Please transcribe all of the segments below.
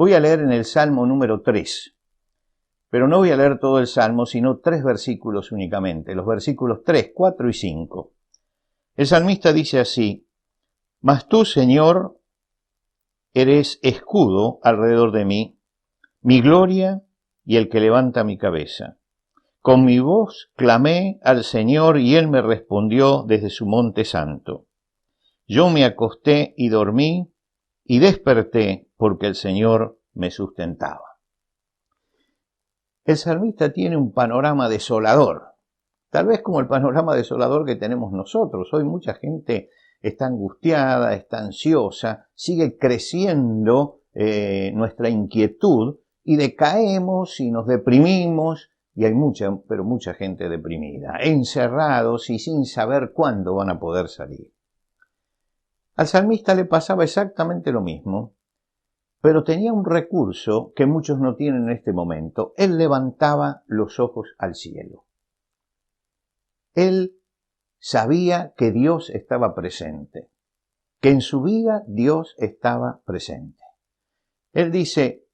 Voy a leer en el Salmo número 3, pero no voy a leer todo el Salmo, sino 3 versículos únicamente, los versículos 3, 4 y 5. El salmista dice así: Mas tú, Señor, eres escudo alrededor de mí, mi gloria y el que levanta mi cabeza. Con mi voz clamé al Señor y Él me respondió desde su monte santo. Yo me acosté y dormí y desperté porque el Señor me sustentaba. El salmista tiene un panorama desolador, tal vez como el panorama desolador que tenemos nosotros. Hoy mucha gente está angustiada, está ansiosa, sigue creciendo nuestra inquietud y decaemos y nos deprimimos, y hay mucha gente deprimida, encerrados y sin saber cuándo van a poder salir. Al salmista le pasaba exactamente lo mismo, pero tenía un recurso que muchos no tienen en este momento. Él levantaba los ojos al cielo. Él sabía que Dios estaba presente, que en su vida Dios estaba presente. Él dice: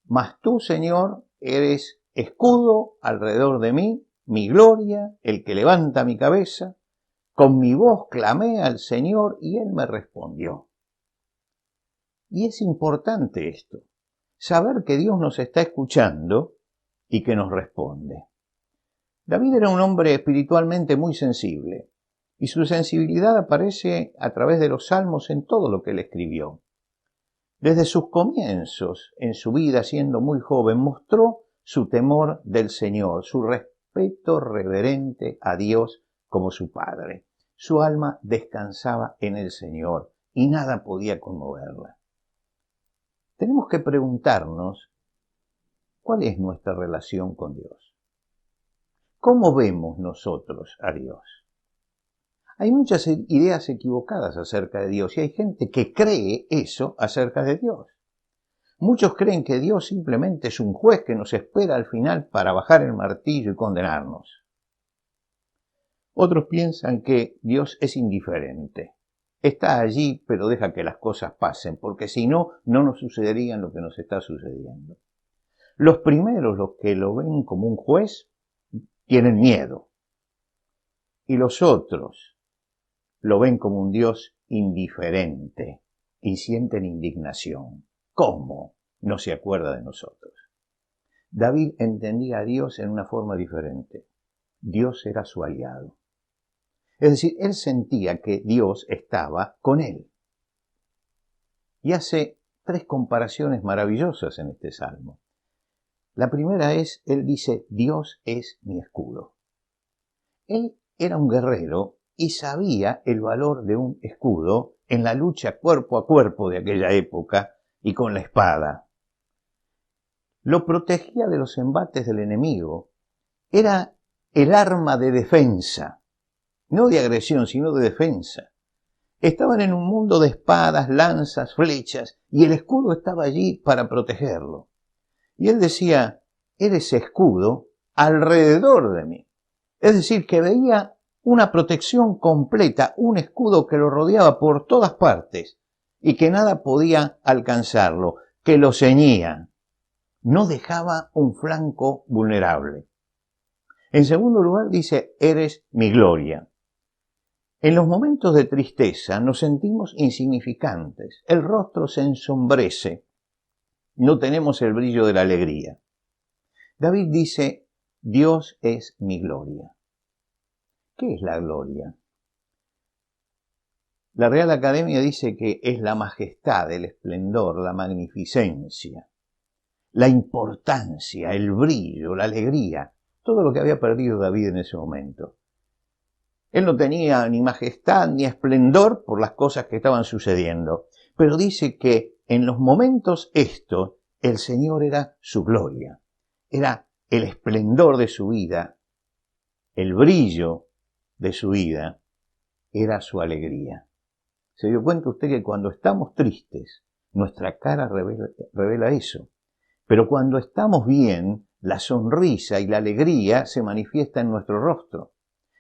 Mas tú, Señor, eres escudo alrededor de mí, mi gloria, el que levanta mi cabeza. Con mi voz clamé al Señor y Él me respondió. Y es importante esto, saber que Dios nos está escuchando y que nos responde. David era un hombre espiritualmente muy sensible, y su sensibilidad aparece a través de los salmos en todo lo que él escribió. Desde sus comienzos en su vida, siendo muy joven, mostró su temor del Señor, su respeto reverente a Dios como su Padre. Su alma descansaba en el Señor y nada podía conmoverla. Tenemos que preguntarnos, ¿cuál es nuestra relación con Dios? ¿Cómo vemos nosotros a Dios? Hay muchas ideas equivocadas acerca de Dios y hay gente que cree eso acerca de Dios. Muchos creen que Dios simplemente es un juez que nos espera al final para bajar el martillo y condenarnos. Otros piensan que Dios es indiferente. Está allí, pero deja que las cosas pasen, porque si no, no nos sucedería lo que nos está sucediendo. Los primeros, los que lo ven como un juez, tienen miedo. Y los otros lo ven como un Dios indiferente y sienten indignación. ¿Cómo no se acuerda de nosotros? David entendía a Dios en una forma diferente. Dios era su aliado. Es decir, él sentía que Dios estaba con él. Y hace 3 comparaciones maravillosas en este salmo. La primera es, él dice: Dios es mi escudo. Él era un guerrero y sabía el valor de un escudo en la lucha cuerpo a cuerpo de aquella época y con la espada. Lo protegía de los embates del enemigo. Era el arma de defensa, no de agresión, sino de defensa. Estaban en un mundo de espadas, lanzas, flechas, y el escudo estaba allí para protegerlo. Y él decía: eres escudo alrededor de mí. Es decir, que veía una protección completa, un escudo que lo rodeaba por todas partes y que nada podía alcanzarlo, que lo ceñía. No dejaba un flanco vulnerable. En segundo lugar dice: eres mi gloria. En los momentos de tristeza nos sentimos insignificantes, el rostro se ensombrece, no tenemos el brillo de la alegría. David dice: Dios es mi gloria. ¿Qué es la gloria? La Real Academia dice que es la majestad, el esplendor, la magnificencia, la importancia, el brillo, la alegría, todo lo que había perdido David en ese momento. Él no tenía ni majestad ni esplendor por las cosas que estaban sucediendo, pero dice que en los momentos estos el Señor era su gloria, era el esplendor de su vida, el brillo de su vida, era su alegría. ¿Se dio cuenta usted que cuando estamos tristes, nuestra cara revela eso? Pero cuando estamos bien, la sonrisa y la alegría se manifiesta en nuestro rostro.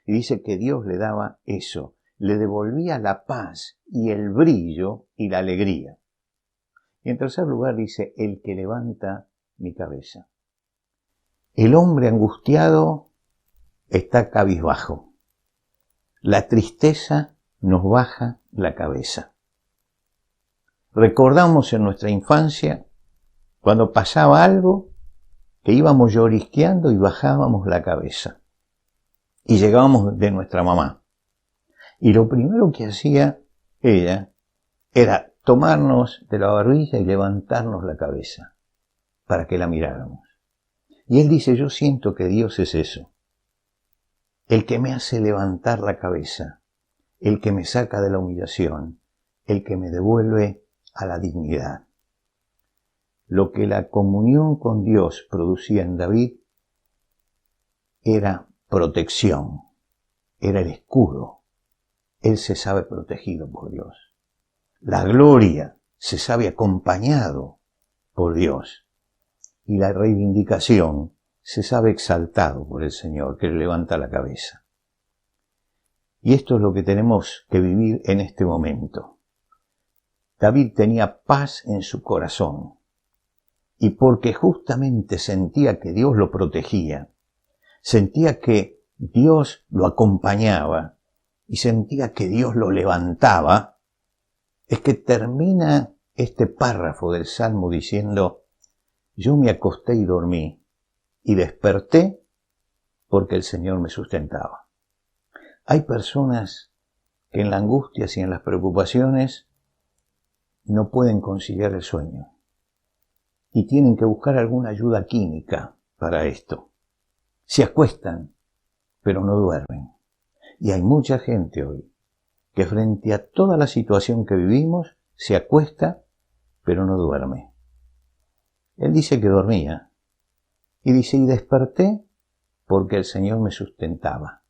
Y dice que Dios le daba eso, le devolvía la paz y el brillo y la alegría. Y en tercer lugar dice, el que levanta mi cabeza. El hombre angustiado está cabizbajo. La tristeza nos baja la cabeza. Recordamos en nuestra infancia, cuando pasaba algo, que íbamos llorisqueando y bajábamos la cabeza. Y llegábamos de nuestra mamá. Y lo primero que hacía ella era tomarnos de la barbilla y levantarnos la cabeza para que la miráramos. Y él dice, yo siento que Dios es eso. El que me hace levantar la cabeza, el que me saca de la humillación, el que me devuelve a la dignidad. Lo que la comunión con Dios producía en David era protección, era el escudo. Él se sabe protegido por Dios. La gloria se sabe acompañado por Dios. Y la reivindicación se sabe exaltado por el Señor, que le levanta la cabeza. Y esto es lo que tenemos que vivir en este momento. David tenía paz en su corazón. Y porque justamente sentía que Dios lo protegía, sentía que Dios lo acompañaba y sentía que Dios lo levantaba, es que termina este párrafo del Salmo diciendo, yo me acosté y dormí y desperté porque el Señor me sustentaba. Hay personas que en la angustia y en las preocupaciones no pueden conciliar el sueño y tienen que buscar alguna ayuda química para esto. Se acuestan, pero no duermen. Y hay mucha gente hoy que frente a toda la situación que vivimos se acuesta, pero no duerme. Él dice que dormía. Y dice, y desperté porque el Señor me sustentaba.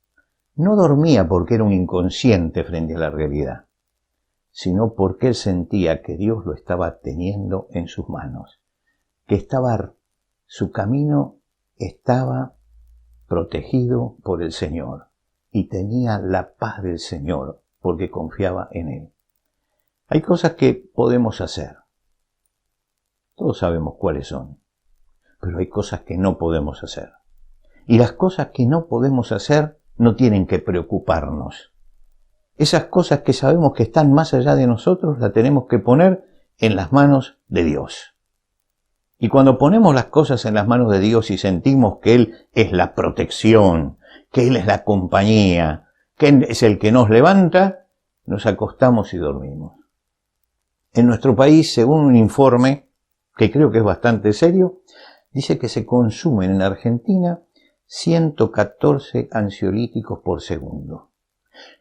No dormía porque era un inconsciente frente a la realidad, sino porque él sentía que Dios lo estaba teniendo en sus manos, que su camino estaba protegido por el Señor y tenía la paz del Señor porque confiaba en Él. Hay cosas que podemos hacer. Todos sabemos cuáles son. Pero hay cosas que no podemos hacer. Y las cosas que no podemos hacer no tienen que preocuparnos. Esas cosas que sabemos que están más allá de nosotros las tenemos que poner en las manos de Dios. Y cuando ponemos las cosas en las manos de Dios y sentimos que Él es la protección, que Él es la compañía, que Él es el que nos levanta, nos acostamos y dormimos. En nuestro país, según un informe, que creo que es bastante serio, dice que se consumen en Argentina 114 ansiolíticos por segundo.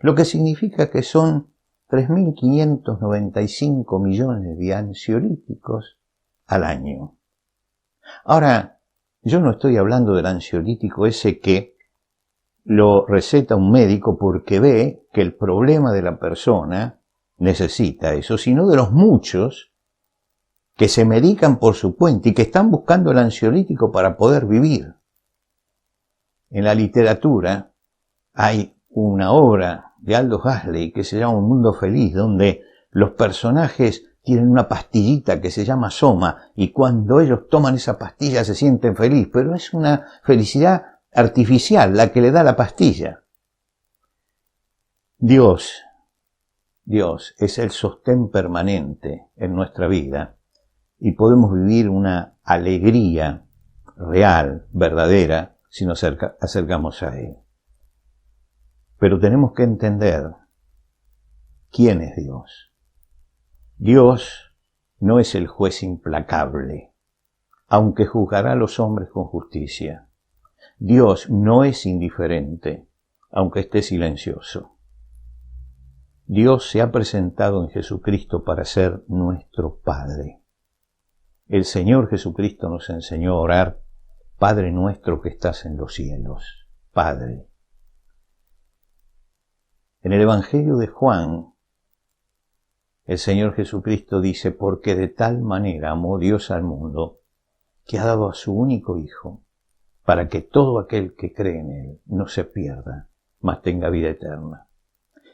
Lo que significa que son 3.595 millones de ansiolíticos al año. Ahora, yo no estoy hablando del ansiolítico ese que lo receta un médico porque ve que el problema de la persona necesita eso, sino de los muchos que se medican por su cuenta y que están buscando el ansiolítico para poder vivir. En la literatura hay una obra de Aldous Huxley que se llama Un mundo feliz, donde los personajes tienen una pastillita que se llama Soma y cuando ellos toman esa pastilla se sienten felices, pero es una felicidad artificial la que le da la pastilla. Dios es el sostén permanente en nuestra vida y podemos vivir una alegría real, verdadera, si nos acercamos a Él. Pero tenemos que entender quién es Dios. Dios no es el juez implacable, aunque juzgará a los hombres con justicia. Dios no es indiferente, aunque esté silencioso. Dios se ha presentado en Jesucristo para ser nuestro Padre. El Señor Jesucristo nos enseñó a orar, Padre nuestro que estás en los cielos. Padre. En el Evangelio de Juan, el Señor Jesucristo dice, porque de tal manera amó Dios al mundo, que ha dado a su único Hijo, para que todo aquel que cree en Él no se pierda, mas tenga vida eterna.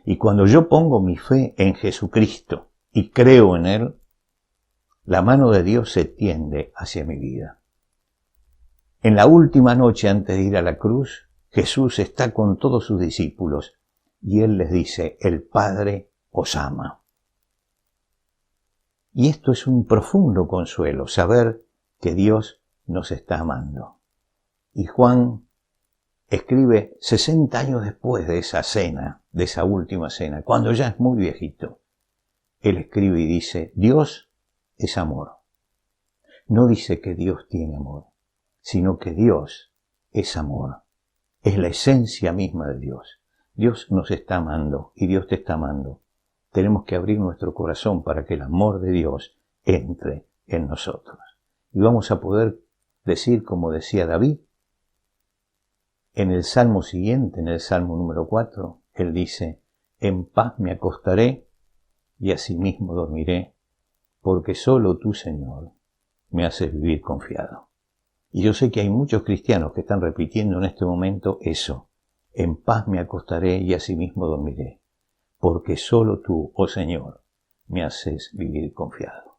Y cuando yo pongo mi fe en Jesucristo y creo en Él, La mano de Dios se tiende hacia mi vida. En la última noche antes de ir a la cruz, Jesús está con todos sus discípulos y Él les dice, el Padre os ama. Y esto es un profundo consuelo, saber que Dios nos está amando. Y Juan escribe 60 años después de esa cena, de esa última cena, cuando ya es muy viejito. Él escribe y dice, Dios es amor. No dice que Dios tiene amor, sino que Dios es amor. Es la esencia misma de Dios. Dios nos está amando y Dios te está amando. Tenemos que abrir nuestro corazón para que el amor de Dios entre en nosotros. Y vamos a poder decir, como decía David, en el salmo siguiente, en el salmo número 4, él dice, en paz me acostaré y asimismo dormiré, porque solo tú, Señor, me haces vivir confiado. Y yo sé que hay muchos cristianos que están repitiendo en este momento eso, en paz me acostaré y asimismo dormiré, porque solo tú, oh Señor, me haces vivir confiado.